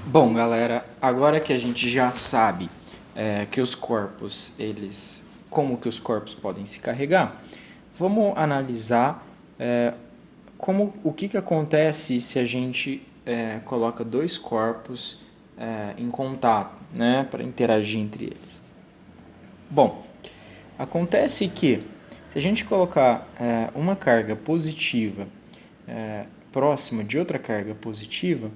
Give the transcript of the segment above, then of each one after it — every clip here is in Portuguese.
Bom, galera, agora que a gente já sabe que os corpos, como que os corpos podem se carregar, vamos analisar o que acontece se a gente coloca dois corpos em contato, né, para interagir entre eles. Bom, acontece que se a gente colocar uma carga positiva próxima de outra carga positiva,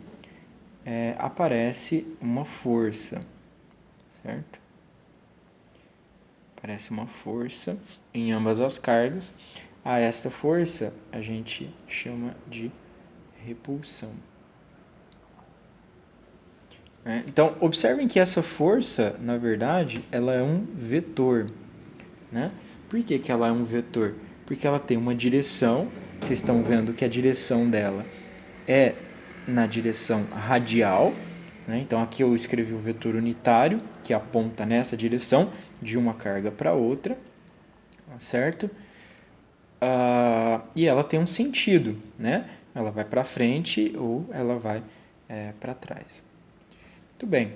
aparece uma força, certo? Aparece uma força em ambas as cargas. A esta força a gente chama de repulsão. Então, observem que essa força, na verdade, ela é um vetor. Né? Por que, que ela é um vetor? Porque ela tem uma direção. Vocês estão vendo que a direção dela é na direção radial. Né? Então, aqui eu escrevi o vetor unitário, que aponta nessa direção, de uma carga para outra. Certo? E ela tem um sentido, né? Ela vai para frente ou ela vai para trás. Muito bem.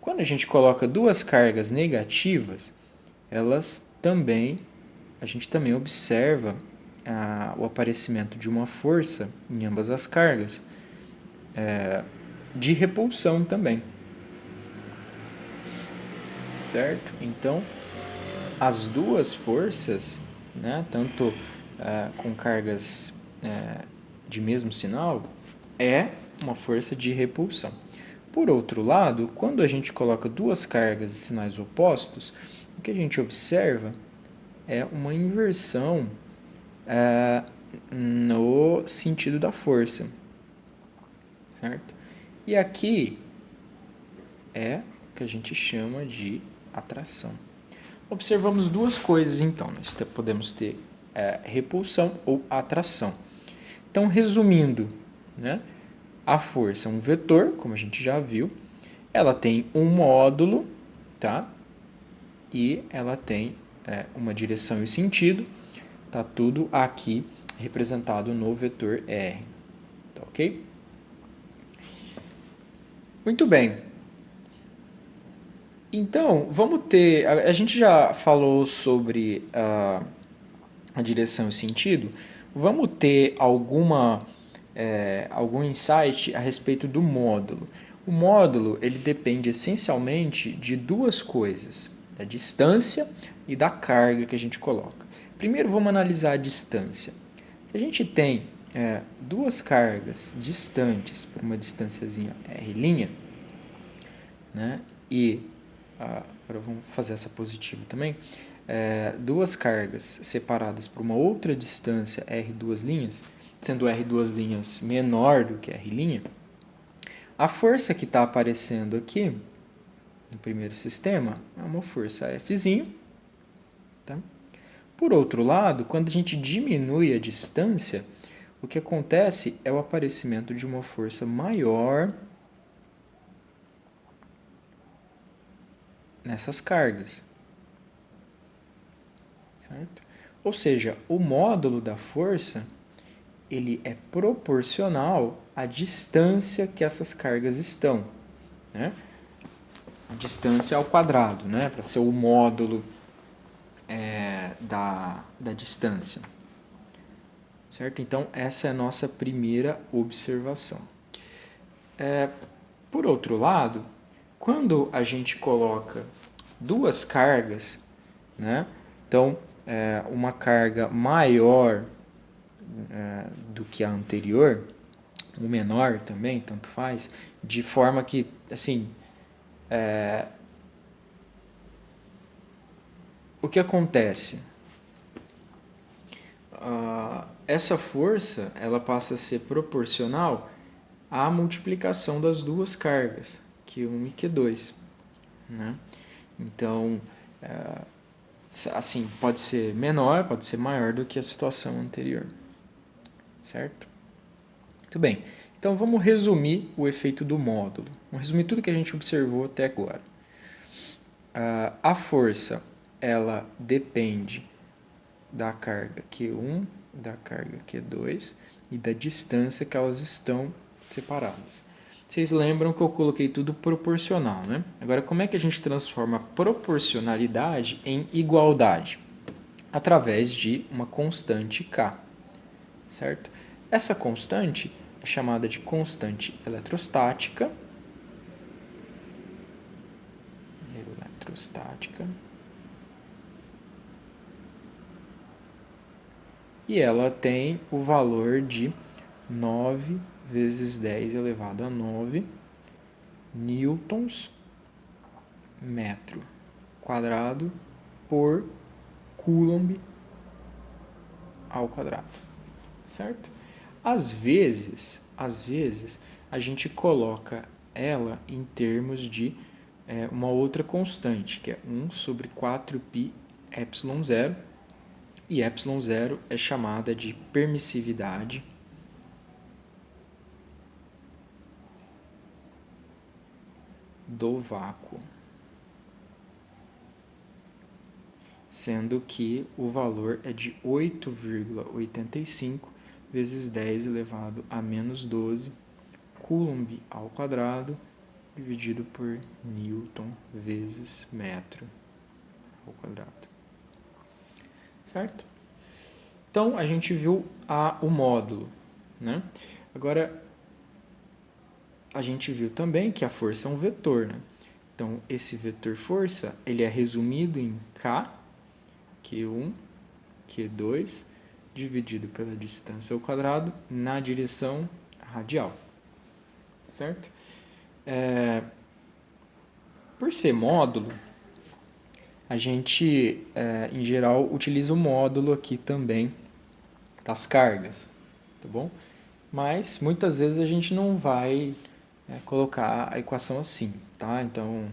Quando a gente coloca duas cargas negativas, a gente também observa o aparecimento de uma força em ambas as cargas, de repulsão também, certo? Então, as duas forças, né, tanto com cargas de mesmo sinal, é uma força de repulsão. Por outro lado, quando a gente coloca duas cargas de sinais opostos, o que a gente observa é uma inversão no sentido da força, certo? E aqui é o que a gente chama de atração. Observamos duas coisas então, nós podemos ter repulsão ou atração. Então, resumindo, né, a força é um vetor, como a gente já viu, ela tem um módulo, tá? E ela tem uma direção e sentido, tá tudo aqui representado no vetor R, tá ok? Muito bem. Então, vamos ter. A gente já falou sobre a direção e sentido. Vamos ter algum insight a respeito do módulo. O módulo ele depende essencialmente de duas coisas: da distância e da carga que a gente coloca. Primeiro, vamos analisar a distância. Se a gente tem duas cargas distantes por uma distânciazinha r', né? E agora vamos fazer essa positiva também. Duas cargas separadas por uma outra distância r duas linhas, sendo r duas linhas menor do que r', a força que está aparecendo aqui no primeiro sistema é uma força F'. Tá? Por outro lado, quando a gente diminui a distância, o que acontece é o aparecimento de uma força maior nessas cargas. Certo? Ou seja, o módulo da força ele é proporcional à distância que essas cargas estão. Né? A distância ao quadrado, né? Para ser o módulo da distância. Certo? Então, essa é a nossa primeira observação. Por outro lado, quando a gente coloca duas cargas, né? Então, uma carga maior do que a anterior, ou menor também, tanto faz, de forma que, assim, o que acontece? Essa força ela passa a ser proporcional à multiplicação das duas cargas, Q1 e Q2. Né? Então, assim, pode ser menor, pode ser maior do que a situação anterior. Certo? Muito bem. Então, vamos resumir o efeito do módulo. Vamos resumir tudo que a gente observou até agora. A força ela depende da carga Q1, da carga Q2 e da distância que elas estão separadas. Vocês lembram que eu coloquei tudo proporcional, né? Agora, como é que a gente transforma proporcionalidade em igualdade? Através de uma constante K, certo? Essa constante é chamada de constante eletrostática. E ela tem o valor de 9 vezes 10 elevado a 9 newtons metro quadrado por coulomb ao quadrado, certo? Às vezes a gente coloca ela em termos de uma outra constante, que é 1 sobre 4π epsilon zero, e epsilon zero é chamada de permissividade do vácuo, sendo que o valor é de 8,85 vezes 10 elevado a menos 12 coulomb ao quadrado dividido por newton vezes metro ao quadrado, certo? Então, a gente viu o módulo, né? Agora, a gente viu também que a força é um vetor, né? Então, esse vetor força, ele é resumido em K, Q1, Q2, dividido pela distância ao quadrado, na direção radial, certo? Por ser módulo, a gente, em geral, utiliza o módulo aqui também das cargas, tá bom? Mas, muitas vezes, a gente não vai colocar a equação assim, tá? Então,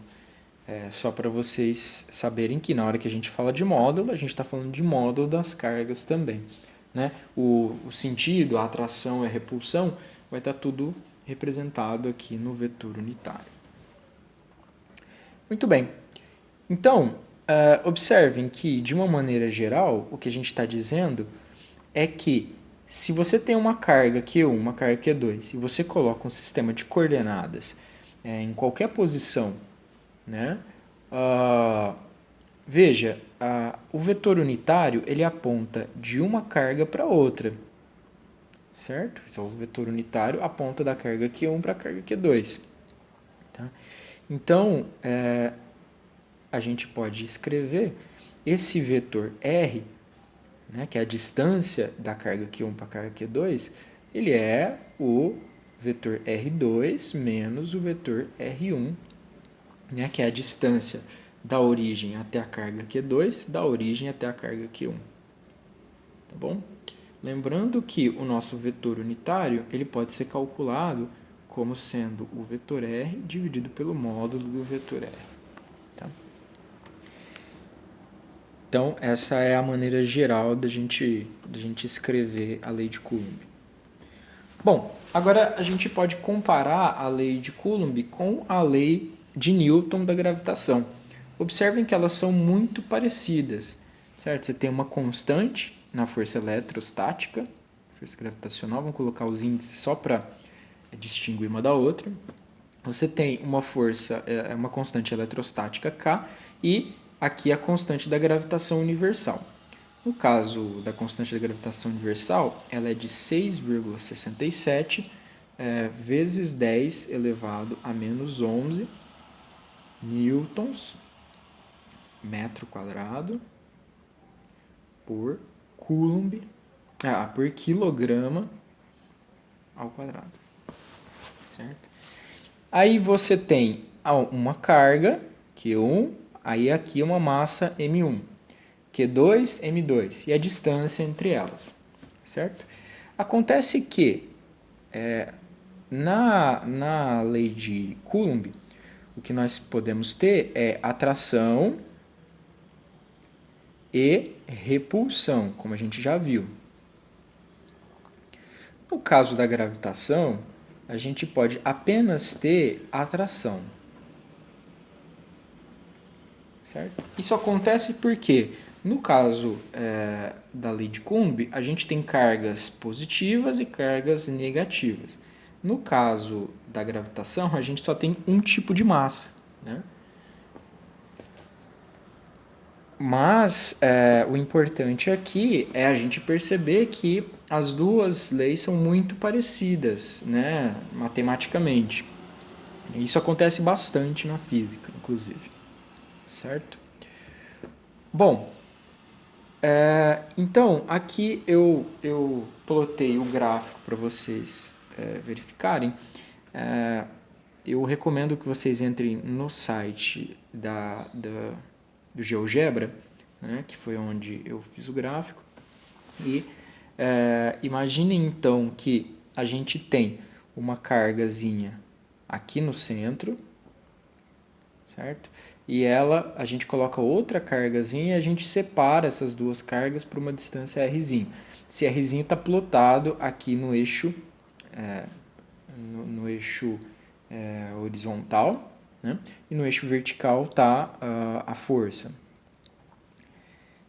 só para vocês saberem que na hora que a gente fala de módulo, a gente está falando de módulo das cargas também, né? O sentido, a atração e a repulsão vai estar tudo representado aqui no vetor unitário. Muito bem. Então, observem que, de uma maneira geral, o que a gente está dizendo é que se você tem uma carga Q1, uma carga Q2, e você coloca um sistema de coordenadas em qualquer posição, né? Veja, o vetor unitário ele aponta de uma carga para outra, certo? Então, o vetor unitário aponta da carga Q1 para a carga Q2. Tá? Então, a gente pode escrever esse vetor R, né, que é a distância da carga Q1 para a carga Q2, ele é o vetor R2 menos o vetor R1, né, que é a distância da origem até a carga Q2, da origem até a carga Q1. Tá bom? Lembrando que o nosso vetor unitário ele pode ser calculado como sendo o vetor R dividido pelo módulo do vetor R. Tá? Então, essa é a maneira geral da gente escrever a lei de Coulomb. Bom, agora a gente pode comparar a lei de Coulomb com a lei de Newton da gravitação. Observem que elas são muito parecidas, certo? Você tem uma constante na força eletrostática, força gravitacional, vamos colocar os índices só para distinguir uma da outra. Você tem uma força, uma constante eletrostática K e aqui a constante da gravitação universal. No caso da constante da gravitação universal, ela é de 6,67 vezes 10 elevado a menos 11 newtons metro quadrado por coulomb, por quilograma ao quadrado, certo? Aí você tem uma carga Q1, aí aqui uma massa M1, Q2, M2 e a distância entre elas, certo? Acontece que na lei de Coulomb, o que nós podemos ter é atração e repulsão, como a gente já viu. No caso da gravitação, a gente pode apenas ter atração. Certo? Isso acontece porque, no caso da lei de Coulomb, a gente tem cargas positivas e cargas negativas. No caso da gravitação, a gente só tem um tipo de massa, né? Mas o importante aqui é a gente perceber que as duas leis são muito parecidas, né, matematicamente. Isso acontece bastante na física, inclusive, certo? Bom, então aqui eu plotei o gráfico para vocês verificarem. É, eu recomendo que vocês entrem no site do GeoGebra, né, que foi onde eu fiz o gráfico. E imaginem então que a gente tem uma cargazinha aqui no centro, certo? E a gente coloca outra cargazinha e a gente separa essas duas cargas por uma distância rzinho. Esse rzinho está plotado aqui no eixo, no eixo horizontal, né? E no eixo vertical está a força.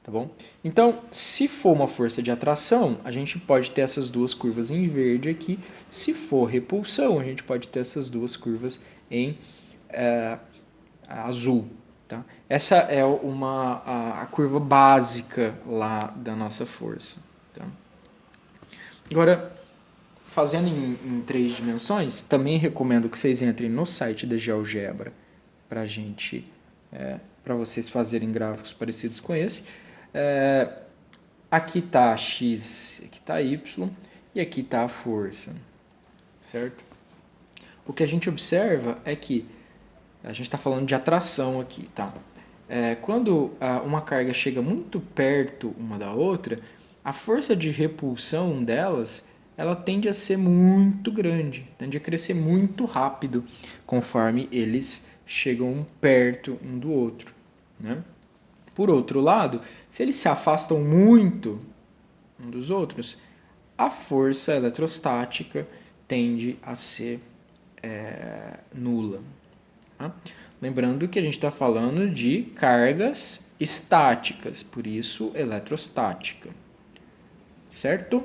Tá bom? Então, se for uma força de atração, a gente pode ter essas duas curvas em verde aqui. Se for repulsão, a gente pode ter essas duas curvas em azul. Tá? Essa é a curva básica lá da nossa força. Tá? Agora, fazendo em 3 dimensões, também recomendo que vocês entrem no site da GeoGebra para vocês fazerem gráficos parecidos com esse. Aqui está x, aqui está y e aqui está a força, certo? O que a gente observa é que a gente está falando de atração aqui, tá? Quando uma carga chega muito perto uma da outra, a força de repulsão delas ela tende a ser muito grande, tende a crescer muito rápido conforme eles chegam perto um do outro, né? Por outro lado, se eles se afastam muito um dos outros, a força eletrostática tende a ser nula. Tá? Lembrando que a gente está falando de cargas estáticas, por isso eletrostática. Certo?